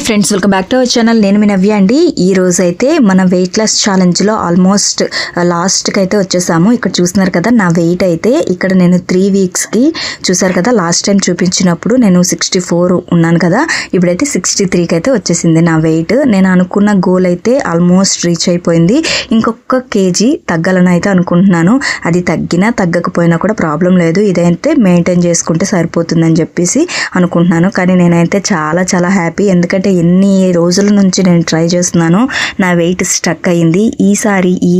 Friends, welcome back to our channel. నేను మీ నవ్య అండి. ఈ రోజు అయితే మన వెయిట్ లాస్ ఛాలెంజ్లో ఆల్మోస్ట్ లాస్ట్కి అయితే వచ్చేసాము. ఇక్కడ చూస్తున్నారు కదా నా వెయిట్ అయితే. ఇక్కడ నేను 3 వీక్స్కి చూసారు కదా, లాస్ట్ టైం చూపించినప్పుడు నేను 64 ఉన్నాను కదా, ఇప్పుడైతే 63కి అయితే వచ్చేసింది నా వెయిట్. నేను అనుకున్న గోల్ అయితే ఆల్మోస్ట్ రీచ్ అయిపోయింది. ఇంకొక కేజీ తగ్గాలని అయితే అనుకుంటున్నాను. అది తగ్గినా తగ్గకపోయినా కూడా ప్రాబ్లం లేదు, ఇదైతే మెయింటైన్ చేసుకుంటే సరిపోతుందని చెప్పేసి అనుకుంటున్నాను. కానీ నేనైతే చాలా చాలా హ్యాపీ, ఎందుకంటే ఎన్ని రోజుల నుంచి నేను ట్రై చేస్తున్నాను. నా వెయిట్ స్టక్ అయ్యింది. ఈసారి ఈ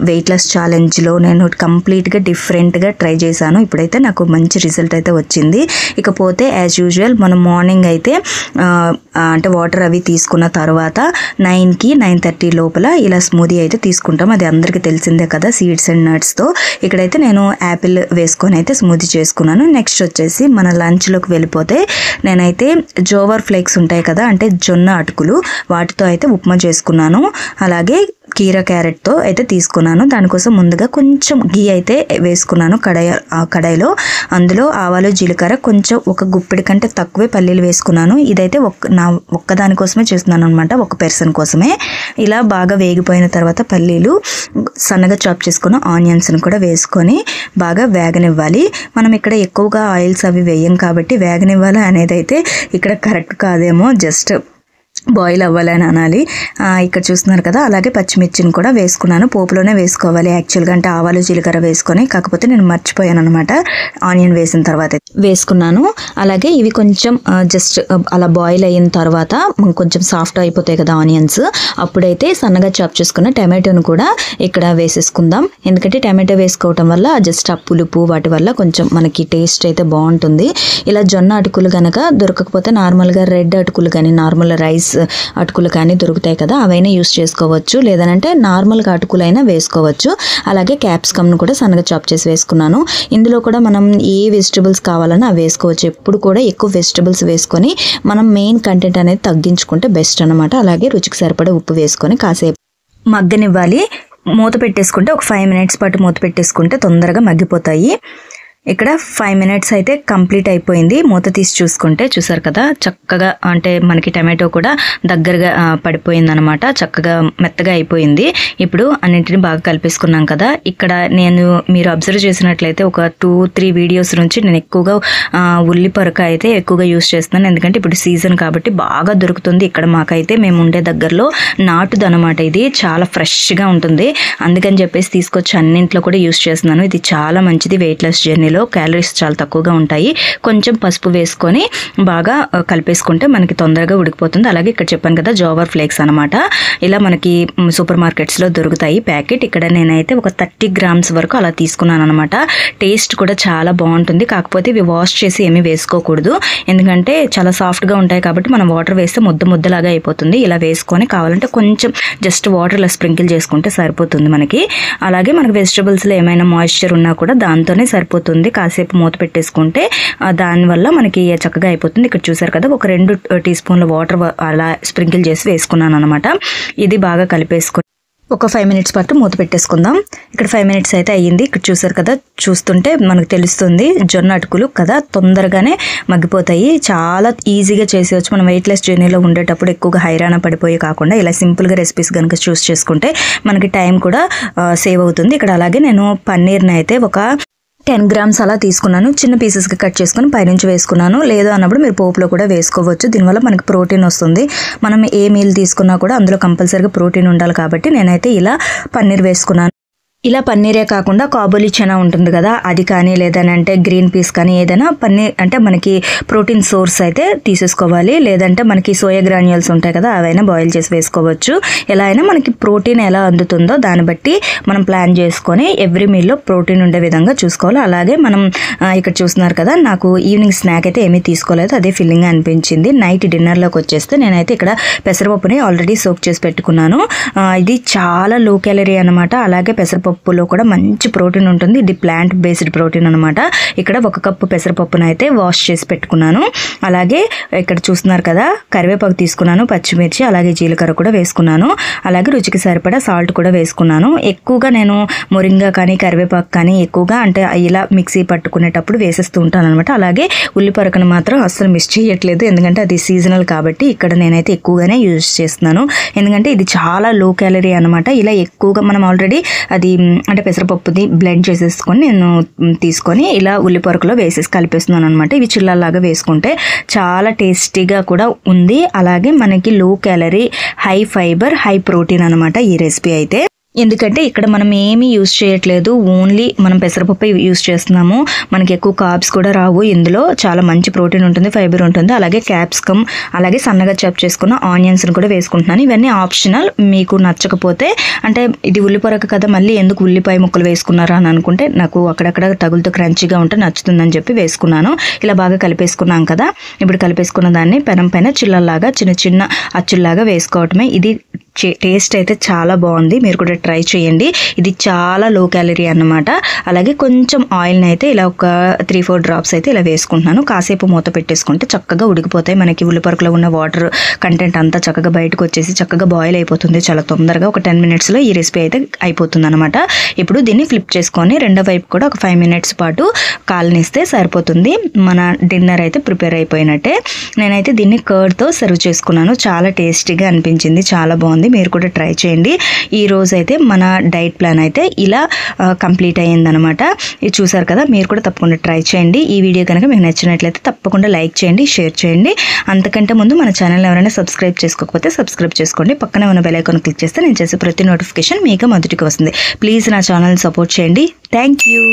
వెయిట్ లాస్ ఛాలెంజ్లో నేను కంప్లీట్గా డిఫరెంట్గా ట్రై చేశాను. ఇప్పుడైతే నాకు మంచి రిజల్ట్ అయితే వచ్చింది. ఇకపోతే యాజ్ యూజువల్ మనం మార్నింగ్ అయితే అంటే వాటర్ అవి తీసుకున్న తర్వాత 9కి 9:30 లోపల ఇలా స్మూదీ అయితే తీసుకుంటాం. అది అందరికీ తెలిసిందే కదా, సీడ్స్ అండ్ నట్స్తో. ఇక్కడైతే నేను యాపిల్ వేసుకొని అయితే స్మూదీ చేసుకున్నాను. నెక్స్ట్ వచ్చేసి మన లంచ్లోకి వెళ్ళిపోతే నేనైతే జోవర్ ఫ్లేక్స్ ఉంటాయి కదా, అంటే జొన్న అటుకులు, వాటితో అయితే ఉప్మా చేసుకున్నాను. అలాగే కీరా క్యారెట్తో అయితే తీసుకున్నాను. దానికోసం ముందుగా కొంచెం గీ అయితే వేసుకున్నాను కడాయిలో. అందులో ఆవాలు, జీలకర్ర, కొంచెం ఒక గుప్పిడి కంటే తక్కువే పల్లీలు వేసుకున్నాను. ఇదైతే ఒక్కదానికోసమే చేస్తున్నాను అనమాట, ఒక పర్సన్ కోసమే. ఇలా బాగా వేగిపోయిన తర్వాత పల్లీలు, సన్నగా చాప్ చేసుకున్న ఆనియన్స్ని కూడా వేసుకొని బాగా వేగనివ్వాలి. మనం ఇక్కడ ఎక్కువగా ఆయిల్స్ అవి వేయం కాబట్టి వేగనివ్వాలి అనేది అయితే ఇక్కడ కరెక్ట్ కాదేమో, జస్ట్ బాయిల్ అవ్వాలని అనాలి. ఇక్కడ చూస్తున్నారు కదా, అలాగే పచ్చిమిర్చిని కూడా వేసుకున్నాను. పోపులోనే వేసుకోవాలి యాక్చువల్గా, అంటే ఆవాలు జీలకర్ర వేసుకొని, కాకపోతే నేను మర్చిపోయాను అనమాట. ఆనియన్ వేసిన తర్వాత వేసుకున్నాను. అలాగే ఇవి కొంచెం జస్ట్ అలా బాయిల్ అయిన తర్వాత కొంచెం సాఫ్ట్ అయిపోతాయి కదా ఆనియన్స్, అప్పుడైతే సన్నగా చాప్ చేసుకున్న టమాటోను కూడా ఇక్కడ వేసేసుకుందాం. ఎందుకంటే టమాటో వేసుకోవటం వల్ల జస్ట్ ఆ పులుపు వాటి వల్ల కొంచెం మనకి టేస్ట్ అయితే బాగుంటుంది. ఇలా జొన్న అటుకులు కనుక దొరకకపోతే నార్మల్గా రెడ్ అటుకులు కానీ, నార్మల్ రైస్ అటుకులు కానీ దొరుకుతాయి కదా, అవైనా యూస్ చేసుకోవచ్చు. లేదంటే నార్మల్గా అటుకులైనా వేసుకోవచ్చు. అలాగే క్యాప్సికమ్ను కూడా సన్నగా చాప్ చేసి వేసుకున్నాను. ఇందులో కూడా మనం ఏ వెజిటబుల్స్ కావాలన్నా అవి వేసుకోవచ్చు. ఎప్పుడు కూడా ఎక్కువ వెజిటబుల్స్ వేసుకొని మనం మెయిన్ కంటెంట్ అనేది తగ్గించుకుంటే బెస్ట్ అనమాట. అలాగే రుచికి సరిపడా ఉప్పు వేసుకొని కాసేపు మగ్గనివ్వాలి. మూత పెట్టేసుకుంటే ఒక 5 మినిట్స్ పాటు మూత పెట్టేసుకుంటే తొందరగా మగ్గిపోతాయి. ఇక్కడ 5 మినిట్స్ అయితే కంప్లీట్ అయిపోయింది. మూత తీసి చూసుకుంటే చూసారు కదా, చక్కగా అంటే మనకి టమాటో కూడా దగ్గరగా పడిపోయింది అనమాట, చక్కగా మెత్తగా అయిపోయింది. ఇప్పుడు అన్నింటిని బాగా కలిపేసుకున్నాం కదా. ఇక్కడ మీరు అబ్జర్వ్ చేసినట్లయితే ఒక 2-3 వీడియోస్ నుంచి నేను ఎక్కువగా ఉల్లి పరక అయితే ఎక్కువగా యూస్ చేస్తున్నాను. ఎందుకంటే ఇప్పుడు సీజన్ కాబట్టి బాగా దొరుకుతుంది. ఇక్కడ మాకైతే మేము ఉండే దగ్గరలో నాటుది అనమాట, ఇది చాలా ఫ్రెష్గా ఉంటుంది. అందుకని చెప్పేసి తీసుకొచ్చి అన్నింట్లో కూడా యూస్ చేస్తున్నాను. ఇది చాలా మంచిది వెయిట్ లాస్ జర్నీలో. క్యాలరీస్ చాలా తక్కువగా ఉంటాయి. కొంచెం పసుపు వేసుకొని బాగా కలిపేసుకుంటే మనకి తొందరగా ఉడికిపోతుంది. అలాగే ఇక్కడ చెప్పాను కదా, జోవర్ ఫ్లేక్స్ అనమాట, ఇలా మనకి సూపర్ మార్కెట్స్లో దొరుకుతాయి ప్యాకెట్. ఇక్కడ నేనైతే ఒక 30 గ్రామ్స్ వరకు అలా తీసుకున్నాను అనమాట. టేస్ట్ కూడా చాలా బాగుంటుంది. కాకపోతే ఇవి వాష్ చేసి ఏమీ వేసుకోకూడదు, ఎందుకంటే చాలా సాఫ్ట్గా ఉంటాయి కాబట్టి మనం వాటర్ వేస్తే ముద్దలాగా అయిపోతుంది. ఇలా వేసుకొని కావాలంటే కొంచెం జస్ట్ వాటర్లో స్ప్రింకిల్ చేసుకుంటే సరిపోతుంది మనకి. అలాగే మనకి వెజిటబుల్స్లో ఏమైనా మాయిశ్చర్ ఉన్నా కూడా దాంతోనే సరిపోతుంది. కాసేపు మూత పెట్టేసుకుంటే దానివల్ల మనకి చక్కగా అయిపోతుంది. ఇక్కడ చూసారు కదా, ఒక 2 టీ స్పూన్ల వాటర్ అలా స్ప్రింకిల్ చేసి వేసుకున్నాను అనమాట. ఇది బాగా కలిపేసుకుని ఒక 5 మినిట్స్ పాటు మూత పెట్టేసుకుందాం. ఇక్కడ 5 మినిట్స్ అయితే అయ్యింది. ఇక్కడ చూసారు కదా, చూస్తుంటే మనకు తెలుస్తుంది జొన్న అటుకులు కదా తొందరగానే మగ్గిపోతాయి. చాలా ఈజీగా చేసేవచ్చు. మనం వెయిట్ లెస్ జర్నీలో ఉండేటప్పుడు ఎక్కువగా హైరాణ పడిపోయి కాకుండా ఇలా సింపుల్గా రెసిపీస్ కనుక చూస్ చేసుకుంటే మనకి టైం కూడా సేవ్ అవుతుంది. ఇక్కడ అలాగే నేను పన్నీర్ని అయితే ఒక 10 గ్రామ్స్ అలా తీసుకున్నాను. చిన్న పీసెస్గా కట్ చేసుకుని పైనుంచి వేసుకున్నాను. లేదు అన్నప్పుడు మీరు పోపులో కూడా వేసుకోవచ్చు. దీనివల్ల మనకి ప్రోటీన్ వస్తుంది. మనం ఏ మీల్ తీసుకున్నా కూడా అందులో కంపల్సరీగా ప్రోటీన్ ఉండాలి కాబట్టి నేనైతే ఇలా పన్నీర్ వేసుకున్నాను. ఇలా పన్నీరే కాకుండా కాబూలీ చనా ఉంటుంది కదా, అది కానీ లేదనంటే గ్రీన్ పీస్ కానీ ఏదైనా పన్నీర్ అంటే మనకి ప్రోటీన్ సోర్స్ అయితే తీసేసుకోవాలి. లేదంటే మనకి సోయా గ్రాన్యూల్స్ ఉంటాయి కదా, అవైనా బాయిల్ చేసి వేసుకోవచ్చు. ఎలా అయినా మనకి ప్రోటీన్ ఎలా అందుతుందో దాన్ని బట్టి మనం ప్లాన్ చేసుకొని ఎవ్రీ మీల్లో ప్రోటీన్ ఉండే విధంగా చూసుకోవాలి. అలాగే మనం ఇక్కడ చూస్తున్నారు కదా, నాకు ఈవినింగ్ స్నాక్ అయితే ఏమీ తీసుకోలేదు, అదే ఫిల్లింగ్ అనిపించింది. నైట్ డిన్నర్లోకి వచ్చేస్తే నేనైతే ఇక్కడ పెసరపప్పుని ఆల్రెడీ సోక్ చేసి పెట్టుకున్నాను. ఇది చాలా లో క్యాలరీ అనమాట. అలాగే పెసరపప్పు పెసరపప్పులో కూడా మంచి ప్రోటీన్ ఉంటుంది. ఇది ప్లాంట్ బేస్డ్ ప్రోటీన్ అనమాట. ఇక్కడ 1 కప్పు పెసరపప్పును అయితే వాష్ చేసి పెట్టుకున్నాను. అలాగే ఇక్కడ చూస్తున్నారు కదా, కరివేపాకు తీసుకున్నాను, పచ్చిమిర్చి, అలాగే జీలకర్ర కూడా వేసుకున్నాను. అలాగే రుచికి సరిపడా సాల్ట్ కూడా వేసుకున్నాను. ఎక్కువగా నేను మొరింగా కానీ కరివేపాకు కానీ ఎక్కువగా అంటే ఇలా మిక్సీ పట్టుకునేటప్పుడు వేసేస్తూ ఉంటాను అనమాట. అలాగే ఉల్లిపొరకను మాత్రం అస్సలు మిస్ చేయట్లేదు, ఎందుకంటే అది సీజనల్ కాబట్టి ఇక్కడ నేనైతే ఎక్కువగానే యూజ్ చేస్తున్నాను. ఎందుకంటే ఇది చాలా లో క్యాలరీ అనమాట. ఇలా ఎక్కువగా మనం ఆల్రెడీ అది అంటే పెసరపప్పుది బ్లెండ్ చేసేసుకొని నేను తీసుకొని ఇలా ఉల్లిపొరకలో వేసేసి కలిపేస్తున్నాను అనమాట. ఇవి చిల్లల్లాగా వేసుకుంటే చాలా టేస్టీగా కూడా ఉంది. అలాగే మనకి low calorie, high fibre, high protein అనమాట ఈ రెసిపీ అయితే. ఎందుకంటే ఇక్కడ మనం ఏమీ యూజ్ చేయట్లేదు, ఓన్లీ మనం పెసరపప్పు యూజ్ చేస్తున్నాము. మనకి ఎక్కువ కార్బ్స్ కూడా రావు. ఇందులో చాలా మంచి ప్రోటీన్ ఉంటుంది, ఫైబర్ ఉంటుంది. అలాగే క్యాప్సికమ్, అలాగే సన్నగా చాప్ చేసుకున్న ఆనియన్స్ని కూడా వేసుకుంటున్నాను. ఇవన్నీ ఆప్షనల్. మీకు నచ్చకపోతే అంటే ఇది ఉల్లిపొరక కదా, మళ్ళీ ఎందుకు ఉల్లిపాయ ముక్కలు వేసుకున్నారా అని అనుకుంటే నాకు అక్కడక్కడ తగులుతూ క్రంచీగా ఉంటే నచ్చుతుందని చెప్పి వేసుకున్నాను. ఇలా బాగా కలిపేసుకున్నాం కదా. ఇప్పుడు కలిపేసుకున్న దాన్ని పెనం పైన చిల్లల్లాగా చిన్న చిన్న అచ్చుల్లాగా వేసుకోవటమే. ఇది టేస్ట్ అయితే చాలా బాగుంది, మీరు కూడా ట్రై చేయండి. ఇది చాలా లో క్యాలరీ అన్నమాట. అలాగే కొంచెం ఆయిల్ని అయితే ఇలా ఒక 3-4 డ్రాప్స్ అయితే ఇలా వేసుకుంటున్నాను. కాసేపు మూత పెట్టేసుకుంటే చక్కగా ఉడికిపోతాయి. మనకి ఉల్లిపొరకలో ఉన్న వాటర్ కంటెంట్ అంతా చక్కగా బయటకు వచ్చేసి చక్కగా బాయిల్ అయిపోతుంది చాలా తొందరగా. ఒక 10 మినిట్స్లో ఈ రెసిపీ అయితే అయిపోతుంది అనమాట. ఇప్పుడు దీన్ని ఫ్లిప్ చేసుకొని రెండో వైపు కూడా ఒక 5 మినిట్స్ పాటు కాలనిస్తే సరిపోతుంది. మన డిన్నర్ అయితే ప్రిపేర్ అయిపోయినట్టే. నేనైతే దీన్ని కర్డ్తో సర్వ్ చేసుకున్నాను. చాలా టేస్టీగా అనిపించింది, చాలా బాగుంది. మీరు కూడా ట్రై చేయండి. ఈ రోజు అయితే మన డైట్ ప్లాన్ అయితే ఇలా కంప్లీట్ అయ్యిందనమాట. ఇది చూసారు కదా, మీరు కూడా తప్పకుండా ట్రై చేయండి. ఈ వీడియో కనుక మీకు నచ్చినట్లయితే తప్పకుండా లైక్ చేయండి, షేర్ చేయండి. అంతకంటే ముందు మన ఛానల్ ఎవరైనా సబ్స్క్రైబ్ చేసుకోకపోతే సబ్స్క్రైబ్ చేసుకోండి. పక్కనే ఉన్న బెల్ ఐకాన్ క్లిక్ చేస్తే నేను చేసే ప్రతి నోటిఫికేషన్ మీకు మొదటికి వస్తుంది. ప్లీజ్ నా ఛానల్ సపోర్ట్ చేయండి. Thank you.